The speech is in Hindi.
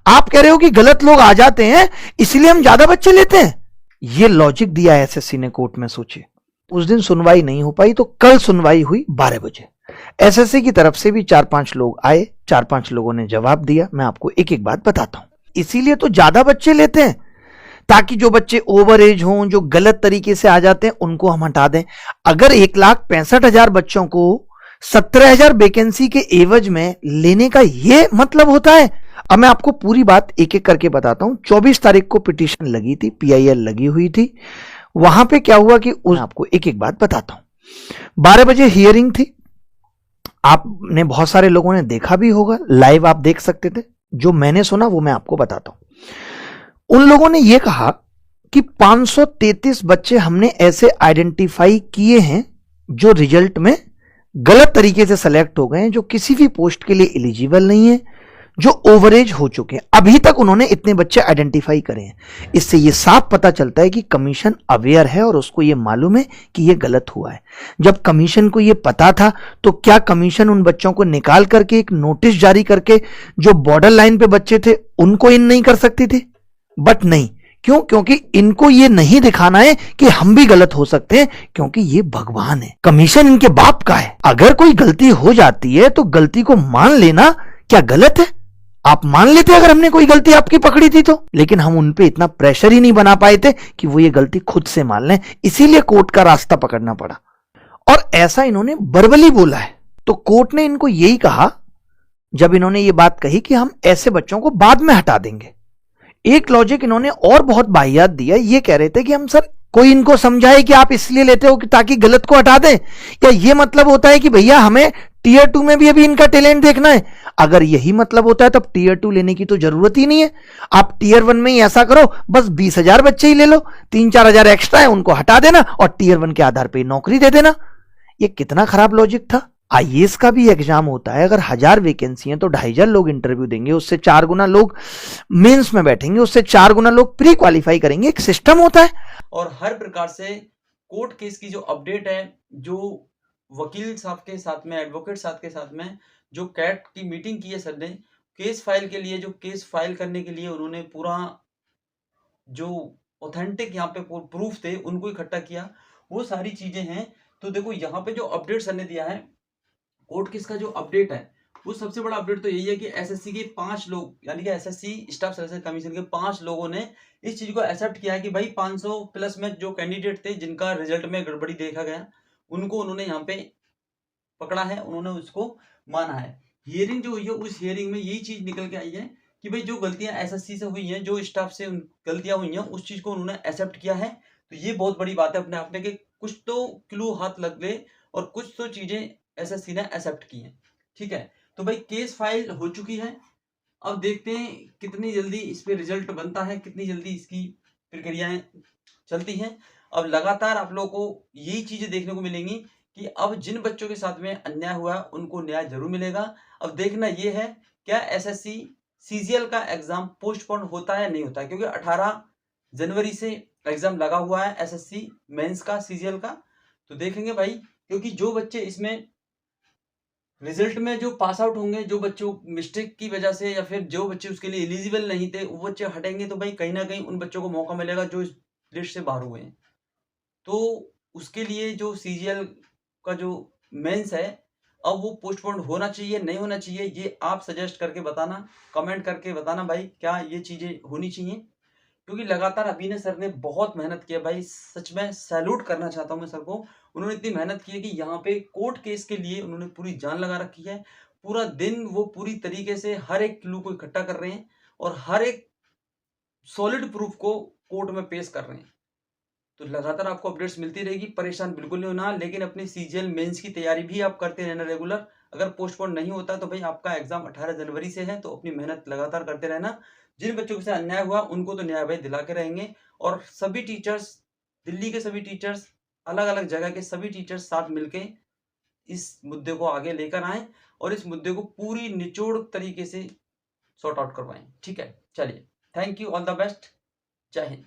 आप कह रहे हो कि गलत लोग आ जाते हैं इसलिए हम ज्यादा बच्चे लेते हैं। ये लॉजिक दिया है एसएससी ने कोर्ट में, सोचिए। उस दिन सुनवाई नहीं हो पाई तो कल सुनवाई हुई 12 बजे। एसएससी की तरफ से भी 4-5 लोग आए, 4-5 लोगों ने जवाब दिया। मैं आपको एक एक बात बताता हूं। इसीलिए तो ज्यादा बच्चे लेते हैं, ताकि जो बच्चे ओवर एज हों, जो गलत तरीके से आ जाते हैं, उनको हम हटा दें। अगर 1,65,000 बच्चों को 17,000 वैकेंसी के एवज में लेने का यह मतलब होता है। अब मैं आपको पूरी बात एक एक करके बताता हूं। 24 तारीख को पिटीशन लगी थी, PIL लगी हुई थी। वहां पे क्या हुआ कि आपको एक एक बात बताता हूं। 12 बजे हियरिंग थी। आपने बहुत सारे लोगों ने देखा भी होगा, लाइव आप देख सकते थे। जो मैंने सुना वो मैं आपको बताता हूं। उन लोगों ने यह कहा कि 533 बच्चे हमने ऐसे आइडेंटिफाई किए हैं जो रिजल्ट में गलत तरीके से सेलेक्ट हो गए हैं, जो किसी भी पोस्ट के लिए एलिजिबल नहीं है, जो ओवरेज हो चुके हैं। अभी तक उन्होंने इतने बच्चे आइडेंटिफाई करे हैं। इससे यह साफ पता चलता है कि कमीशन अवेयर है और उसको यह मालूम है कि यह गलत हुआ है। जब कमीशन को यह पता था तो क्या कमीशन उन बच्चों को निकाल करके एक नोटिस जारी करके जो बॉर्डर लाइन पे बच्चे थे उनको इन नहीं कर सकती थी? बट नहीं। क्यों? क्योंकि इनको यह नहीं दिखाना है कि हम भी गलत हो सकते हैं, क्योंकि ये भगवान है। कमीशन इनके बाप का है। अगर कोई गलती हो जाती है तो गलती को मान लेना क्या गलत है? आप मान लेते अगर हमने कोई गलती आपकी पकड़ी थी तो। लेकिन हम उन पे इतना प्रेशर ही नहीं बना पाए थे कि वो ये गलती खुद से मान लें, इसीलिए कोर्ट का रास्ता पकड़ना पड़ा। और ऐसा इन्होंने वर्बली बोला है। तो कोर्ट ने इनको यही कहा, जब इन्होंने ये बात कही कि हम ऐसे बच्चों को बाद में हटा देंगे। एक लॉजिक इन्होंने और बहुत बाहियात दिया। ये कह रहे थे कि हम सर कोई इनको समझाए कि आप इसलिए लेते हो कि ताकि गलत को हटा दें, या ये मतलब होता है कि भैया हमें टीयर 2 में भी अभी इनका टैलेंट देखना है। अगर यही मतलब होता है तब टीयर 2 लेने की तो जरूरत ही नहीं है। आप टीयर 1 में ही ऐसा करो, बस 20,000 बच्चे ही ले लो, 3-4 हजार एक्स्ट्रा है उनको हटा देना और टीयर 1 के आधार पर नौकरी दे देना। ये कितना खराब लॉजिक था। आईएएस का भी एग्जाम होता है, अगर 1000 वैकेंसी है तो 2,500 लोग इंटरव्यू देंगे, उससे 4 गुना लोग मेंस में बैठेंगे, उससे 4 गुना लोग प्री क्वालिफाई करेंगे। एक सिस्टम होता है। और हर प्रकार से कोर्ट केस की जो अपडेट है, जो वकील साहब के साथ में, एडवोकेट साहब के साथ में जो कैट की मीटिंग की है सर ने, केस फाइल के लिए, जो केस फाइल करने के लिए उन्होंने पूरा जो ऑथेंटिक यहाँ पे प्रूफ थे उनको इकट्ठा किया, वो सारी चीजें हैं। तो देखो यहाँ पे जो अपडेट सर ने दिया है, कोर्ट केस का जो अपडेट है, वो सबसे बड़ा अपडेट तो यही है कि एसएससी के 5 लोग, यानी कि एसएससी स्टाफ सिलेक्शन कमीशन के 5 लोगों ने इस चीज को एक्सेप्ट किया है कि भाई 500 प्लस में जो कैंडिडेट थे जिनका रिजल्ट में गड़बड़ी देखा गया, उनको उन्होंने यहाँ पे पकड़ा है, उन्होंने उसको माना है। हियरिंग जो हुई है, उस हियरिंग में यही चीज निकल के आई है कि भाई जो गलतियां एसएससी से हुई हैं, जो स्टाफ से गलतियां हुई हैं, उस चीज को उन्होंने एक्सेप्ट किया है। तो ये बहुत बड़ी बात है अपने आप में कि कुछ तो क्लू हाथ लग गए और कुछ तो चीजें एसएससी ने एक्सेप्ट की हैं। ठीक है, तो भाई केस फाइल हो चुकी है। अब देखते हैं कितनी जल्दी इस पे रिजल्ट बनता है, कितनी जल्दी इसकी प्रक्रियाएं चलती हैं। अब लगातार आप लोगों को यही चीजें देखने को मिलेंगी कि अब जिन बच्चों के साथ में अन्याय हुआ उनको न्याय जरूर मिलेगा। अब देखना यह है क्या एसएससी सीजीएल का एग्जाम पोस्टपोन होता है नहीं होता है, क्योंकि 18 जनवरी से एग्जाम लगा हुआ है एसएससी मेंस का, सीजीएल का। तो देखेंगे भाई, क्योंकि जो बच्चे इसमें रिजल्ट में जो पास आउट होंगे, जो बच्चों मिस्टेक की वजह से या फिर जो बच्चे उसके लिए एलिजिबल नहीं थे वो बच्चे हटेंगे, तो भाई कहीं ना कहीं उन बच्चों को मौका मिलेगा जो इस लिस्ट से बाहर हुए हैं। तो उसके लिए जो सीजीएल का जो मेंस है, अब वो पोस्टपोन होना चाहिए नहीं होना चाहिए, ये आप सजेस्ट करके बताना, कमेंट करके बताना भाई क्या ये चीजें होनी चाहिए। क्योंकि लगातार अभिनय सर ने बहुत मेहनत किया भाई, सच में सैल्यूट करना चाहता हूं मैं सर को। उन्होंने इतनी मेहनत की है कि यहाँ पे कोर्ट केस के लिए उन्होंने पूरी जान लगा रखी है। पूरा दिन वो पूरी तरीके से हर एक क्लू को इकट्ठा कर रहे हैं और हर एक सॉलिड प्रूफ को कोर्ट में पेश कर रहे हैं। तो लगातार आपको अपडेट्स मिलती रहेगी, परेशान बिल्कुल नहीं होना। लेकिन अपनी सीजीएल मेंस की तैयारी भी आप करते रहना रेगुलर। अगर पोस्टपोन नहीं होता तो भाई आपका एग्जाम 18 जनवरी से है, तो अपनी मेहनत लगातार करते रहना। जिन बच्चों से अन्याय हुआ उनको तो न्याय भाई दिला के रहेंगे। और सभी टीचर्स, दिल्ली के सभी टीचर्स, अलग अलग जगह के सभी टीचर्स साथ मिलके इस मुद्दे को आगे लेकर आए और इस मुद्दे को पूरी निचोड़ तरीके से सॉर्ट आउट करवाएं। ठीक है, चलिए, thank you, all the best, जय हिंद।